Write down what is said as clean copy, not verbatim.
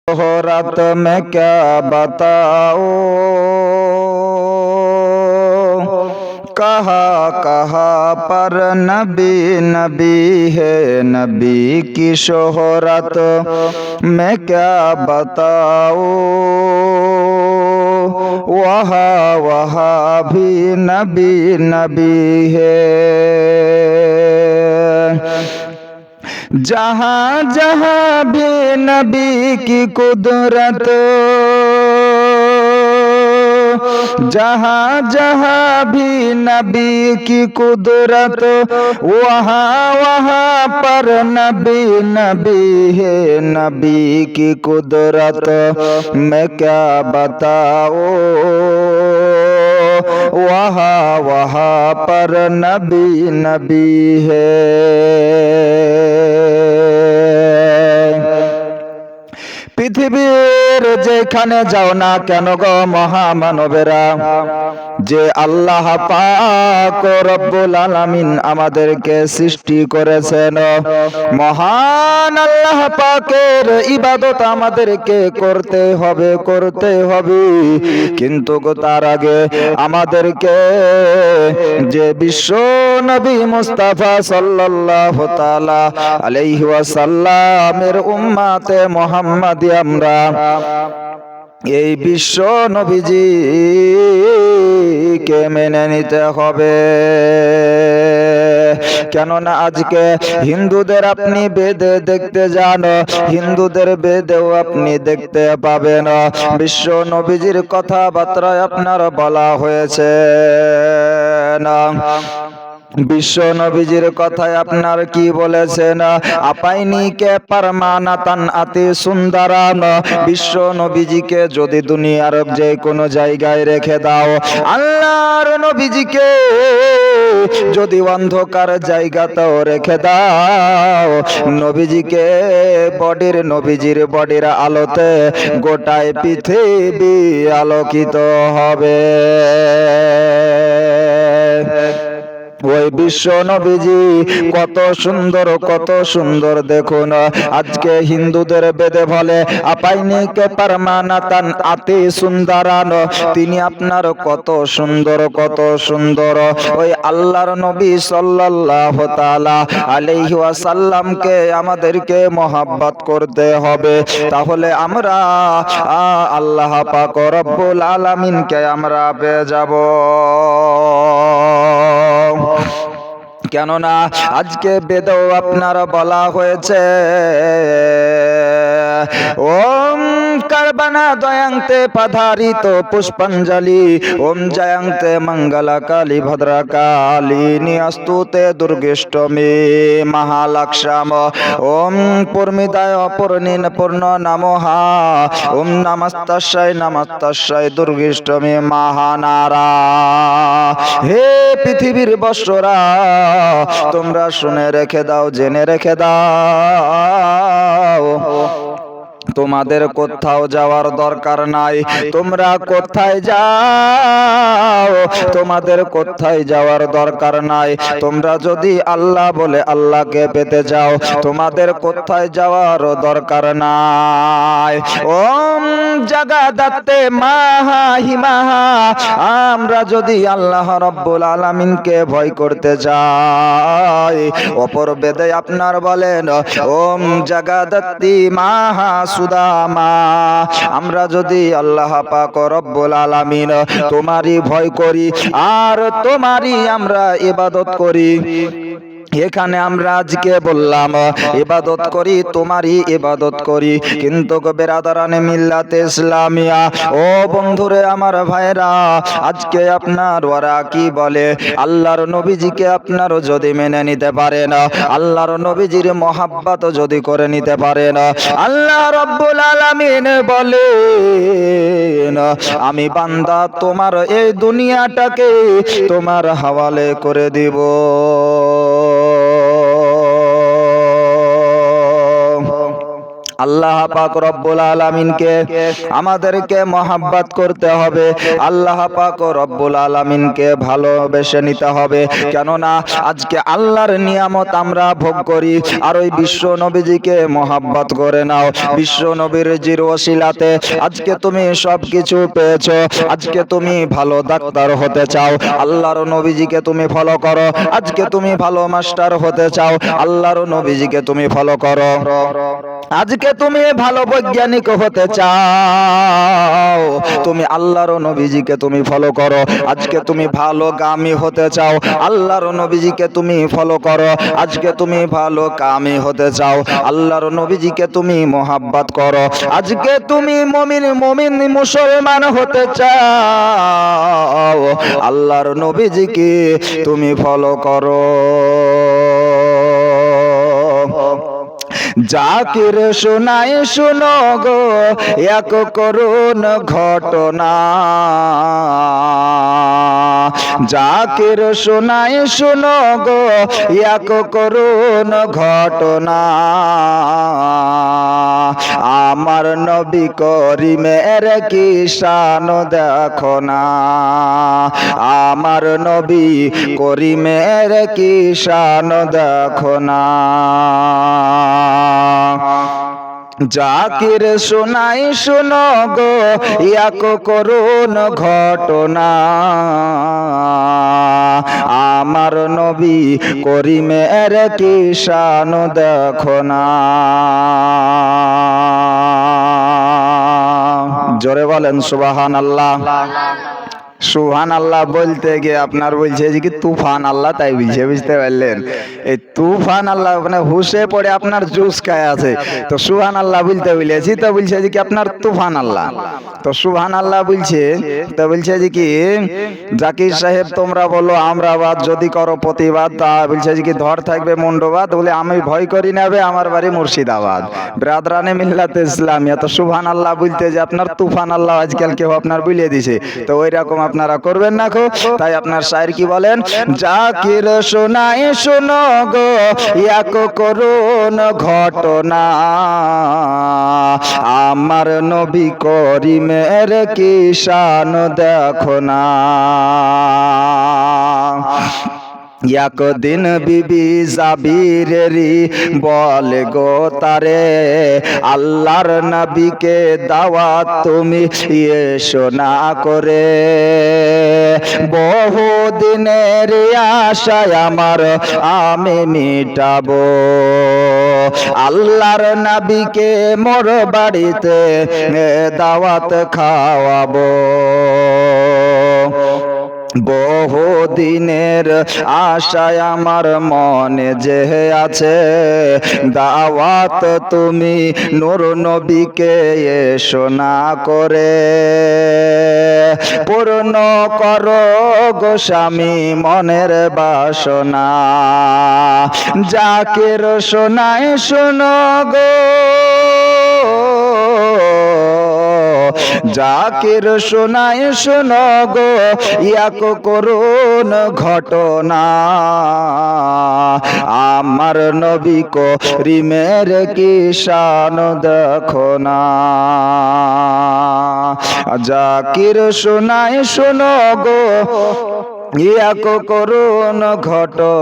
शोहरत में क्या बताओ, कहा कहा पर नबी नबी है। नबी की शोहरत में क्या बताओ, वहाँ वहाँ भी नबी नबी है। जहाँ जहाँ भी नबी की कुदरत, जहाँ जहाँ भी नबी की कुदरत, वहाँ वहाँ पर नबी नबी है। नबी की कुदरत मैं क्या बताओ, वहाँ वहाँ पर नबी नबी है। পৃথিবীর যেখানে যাও না কেন গো মহামানবেরা, যে আল্লাহ পাক রব্বুল আলামিন আমাদেরকে সৃষ্টি করেছেন, মহান আল্লাহ পাকের ইবাদত আমাদেরকে করতে হবে করতে হবে। কিন্তু তার আগে আমাদেরকে যে বিশ্ব নবী মুস্তাফা সাল্লাল্লাহু তাআলা আলাইহি ওয়াসাল্লামের উম্মতে মুহাম্মাদি আমরা এই বিশ্ব নবীজিকে মেনে নিতে হবে। কেননা আজকে হিন্দুদের আপনি বেদে দেখতে যান, হিন্দুদের বেদেও আপনি দেখতে পাবেন বিশ্ব নবীজির কথাবার্তায় আপনার বলা হয়েছে না। বিশ্ব নবীজির কথায় আপনার কি বলেছেন? আপাইনি কে পারমানাতান আতি সুন্দরান। বিশ্ব নবীজিকে যদি দুনিয়ার যে কোনো জায়গায় রেখে দাও, আল্লাহর নবীজিকে যদি অন্ধকার জায়গাতেও রেখে দাও, নবীজিকে নবীজির বডির আলোতে গোটায় পৃথিবী আলোকিত হবে। ওই বিশ্ব নবীজি কত সুন্দর দেখুন। আজকে হিন্দুদের বেদে বলে আপাইনিকে পারমানাতান আতি সুন্দরান। তিনি আপনার কত সুন্দর। ওই আল্লাহর নবী সাল্লাল্লাহু তাআলা আলাইহি ওয়াসাল্লামকে আমাদেরকে মহব্বত করতে হবে। তাহলে আমরা আল্লাহ পাক রব্বুল আলামিনকে আমরা পেয়ে যাব। কেননা আজকে বেদেও আপনার বলা হয়েছে, ওম কারবানা দয়ান্তে পাধারিত পুষ্পাঞ্জলি, ওম জয়ন্তে মঙ্গলা কালী ভদ্রা কালী নিয়াস্তুতে দুর্গেষ্টমী মহালক্ষ্যাম, ওম পূর্মিদায় পূর্ণিন পূর্ণ নমঃ, ওম নমস্তস্যায় দুর্গেষ্টমী মহানারা। হে পৃথিবীর বৎসরা, তোমরা শুনে রেখে দাও, জেনে রেখে দাও, তোমাদের কোথাও যাওয়ার দরকার নাই। তোমরা কোথায় যাও, তোমাদের কোথায় যাওয়ার দরকার নাই। তোমরা যদি আল্লাহ বলে আল্লাহকে পেতে যাও, তোমাদের কোথায় যাওয়ার দরকার নাই। ওম জাগাদাতে মাহা হিমাহা, আমরা যদি আল্লাহ রব্বুল আলামিনকে ভয় করতে যাই, অপর বেদে আপনার বলেন ওম জাগাদাতি মাহা সুদামা, আমরা যদি আল্লাহ পাক রব্বুল আলামিন তোমারই ভয় করি আর তোমারই আমরা ইবাদত করি। এখানে আমরা আজকে বললাম ইবাদত করি, তোমারই ইবাদত করি, কিন্তু বেরাদারানে মিল্লাতে ইসলামিয়া, ও বন্ধুরে আমার ভাইরা, আজকে আপনার ওরা কি বলে? আল্লাহর নবীজিকে আপনারও যদি মেনে নিতে পারেন, আল্লাহর নবীজির মহাব্বত যদি করে নিতে পারেন, আল্লাহ রব্বুল আলামিন বলেন আমি বান্দা তোমার এই দুনিয়াটাকে তোমার হাওয়ালে করে দিব। আল্লাহ পাক রব্বুল আলামিনকে আমাদেরকে মহব্বত করতে হবে, আল্লাহ পাক রব্বুল আলামিনকে ভালোবেসে নিতে হবে। কেননা আজকে আল্লাহর নিয়ামত আমরা ভোগ করি, আর ওই বিশ্ব নবীজিকে মহব্বত করে নাও। বিশ্ব নবীর জির ওসিলাতে আজকে তুমি সব কিছু পেয়েছো। আজকে তুমি ভালো ডাক্তার হতে চাও, আল্লাহর নবীজিকে তুমি ফলো করো। আজকে তুমি ভালো মাস্টার হতে চাও, আল্লাহর নবীজিকে তুমি ফলো করো। আজকে তুমি ভালো বৈজ্ঞানিক হতে চাও, তুমি আল্লাহর নবীজিকে তুমি ফলো করো। আজকে তুমি ভালো গামী হতে চাও, আল্লাহর নবীজিকে তুমি ফলো করো। আজকে তুমি ভালো কামী হতে চাও, আল্লাহর নবীজিকে তুমি মোহাব্বত করো। আজকে তুমি মুমিন মুসলমান হতে চাও, আল্লাহর নবীজিকে তুমি ফলো করো। জাকির শোনায় শুনো গো এক করুণ ঘটনা, জাকির শোনায় শুনো গো এক করুণ ঘটনা। আমার নবী করিমের কি শান দেখো না, আমার নবী করিমের কি শান দেখো না। জাকির শোনাই শুনো গো এক করুণ ঘটনা, আমার নবী করিমের কি শান দেখো না। জোরে বলেন সুবহানাল্লাহ। সুবহানাল্লাহ বলতে গিয়ে আপনার বলছে যে কি তুফান আল্লাহ, তাই বলছে, বুঝতে পারলেন? এই তুফান আল্লাহ মানে হুশে পড়ে আপনার জুস খায় আছে, তো সুবহানাল্লাহ বলতে বলেছি, তো বলছে যে কি আপনার তুফান আল্লাহ। তো সুবহানাল্লাহ বলছে, তো বলছে যে কি জাকির সাহেব তোমরা বলো আমরা বাদ, যদি করো প্রতিবাদ তা বলছে যে কি ধর থাকবে মুন্ডবাদ, বলে আমি ভয় করি নেবে, আমার বাড়ি মুর্শিদাবাদ, ব্রাদরানে মিল্লাতে ইসলামিয়া। তো সুবহানাল্লাহ বলতে যে আপনার তুফান আল্লাহ আজকাল কেউ আপনার বুলিয়ে দিছে, তো ওই রকম আপনারা করবেন না গো। তাই আপনার শায়ের কি বলেন, জাকির শোনাই শোনো গো এক করুণ ঘটনা, আমার নবী করিমের কি শান দেখো না। একদিন বিবি জাবিরেরি বলে গো তারে, আল্লাহর নবীকে দাওয়াত তুমি এসো না করে, বহু দিনের আশায় আমার আমি মিটাবো, আল্লাহর নবীকে মোর বাড়িতে দাওয়াত খাওয়াবো। বহু দিনের আশায় আমার মনে যে আছে, দাওয়াত তুমি নূর নবীকে এসো না করে, পূর্ণ করো গো স্বামী মনের বাসনা। জাকির শোনায় শোনো গো, জাকির শোনায় শোনো গো এক করুণ ঘটনা, আমার নবী করিমের কি শান দেখো না। জাকির শোনায় শোনো গো এক করুণ ঘটনা।